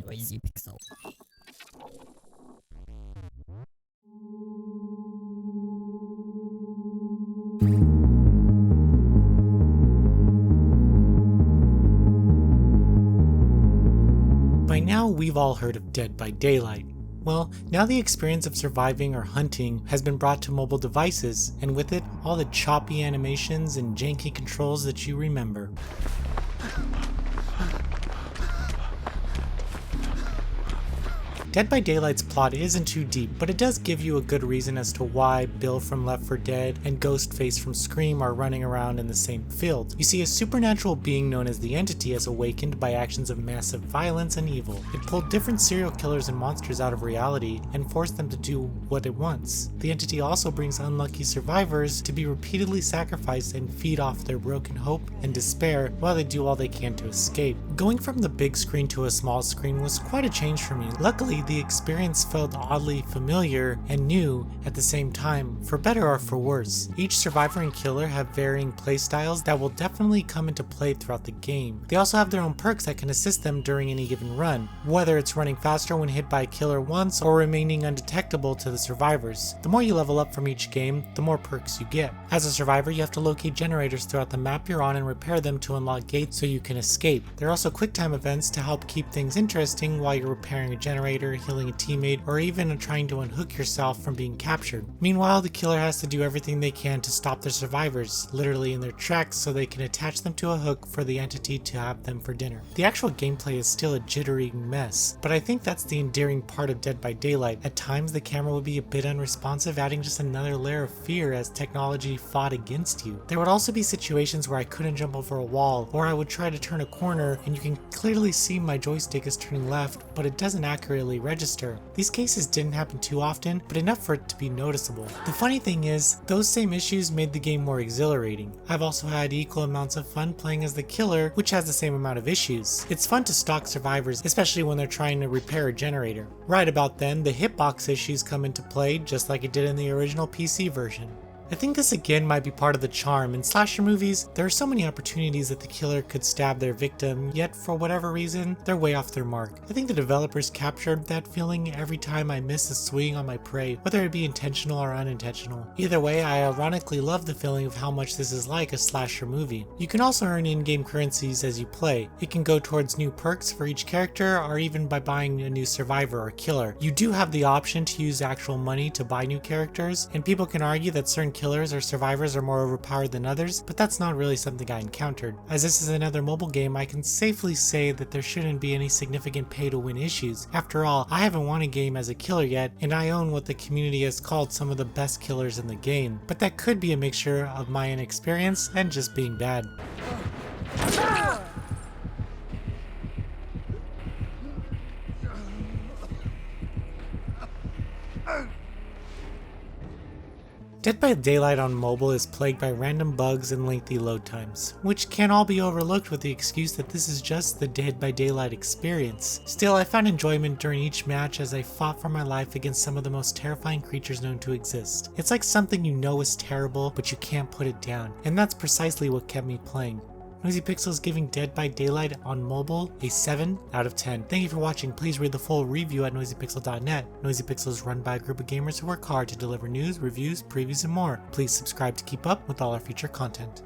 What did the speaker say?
Noisy Pixel. By now, we've all heard of Dead by Daylight. Well, now the experience of surviving or hunting has been brought to mobile devices, and with it, all the choppy animations and janky controls that you remember. Dead by Daylight's plot isn't too deep, but it does give you a good reason as to why Bill from Left 4 Dead and Ghostface from Scream are running around in the same field. You see, a supernatural being known as the Entity has awakened by actions of massive violence and evil. It pulled different serial killers and monsters out of reality and forced them to do what it wants. The Entity also brings unlucky survivors to be repeatedly sacrificed and feed off their broken hope and despair while they do all they can to escape. Going from the big screen to a small screen was quite a change for me. Luckily, the experience felt oddly familiar and new at the same time, for better or for worse. Each survivor and killer have varying playstyles that will definitely come into play throughout the game. They also have their own perks that can assist them during any given run, whether it's running faster when hit by a killer once or remaining undetectable to the survivors. The more you level up from each game, the more perks you get. As a survivor, you have to locate generators throughout the map you're on and repair them to unlock gates so you can escape. There are also quick time events to help keep things interesting while you're repairing a generator, healing a teammate, or even trying to unhook yourself from being captured. Meanwhile, the killer has to do everything they can to stop their survivors, literally in their tracks, so they can attach them to a hook for the Entity to have them for dinner. The actual gameplay is still a jittery mess, but I think that's the endearing part of Dead by Daylight. At times, the camera would be a bit unresponsive, adding just another layer of fear as technology fought against you. There would also be situations where I couldn't jump over a wall, or I would try to turn a corner and you can clearly see my joystick is turning left, but it doesn't accurately register. These cases didn't happen too often, but enough for it to be noticeable. The funny thing is, those same issues made the game more exhilarating. I've also had equal amounts of fun playing as the killer, which has the same amount of issues. It's fun to stalk survivors, especially when they're trying to repair a generator. Right about then, the hitbox issues come into play, just like it did in the original PC version. I think this again might be part of the charm. In slasher movies, there are so many opportunities that the killer could stab their victim, yet for whatever reason, they're way off their mark. I think the developers captured that feeling every time I miss a swing on my prey, whether it be intentional or unintentional. Either way, I ironically love the feeling of how much this is like a slasher movie. You can also earn in-game currencies as you play. It can go towards new perks for each character, or even by buying a new survivor or killer. You do have the option to use actual money to buy new characters, and people can argue that certain killers or survivors are more overpowered than others, but that's not really something I encountered. As this is another mobile game, I can safely say that there shouldn't be any significant pay to win issues. After all, I haven't won a game as a killer yet, and I own what the community has called some of the best killers in the game. But that could be a mixture of my inexperience and just being bad. Dead by Daylight on mobile is plagued by random bugs and lengthy load times, which can all be overlooked with the excuse that this is just the Dead by Daylight experience. Still, I found enjoyment during each match as I fought for my life against some of the most terrifying creatures known to exist. It's like something you know is terrible, but you can't put it down, and that's precisely what kept me playing. Noisy Pixel is giving Dead by Daylight on mobile a 7 out of 10. Thank you for watching. Please read the full review at noisypixel.net. Noisy Pixel is run by a group of gamers who work hard to deliver news, reviews, previews, and more. Please subscribe to keep up with all our future content.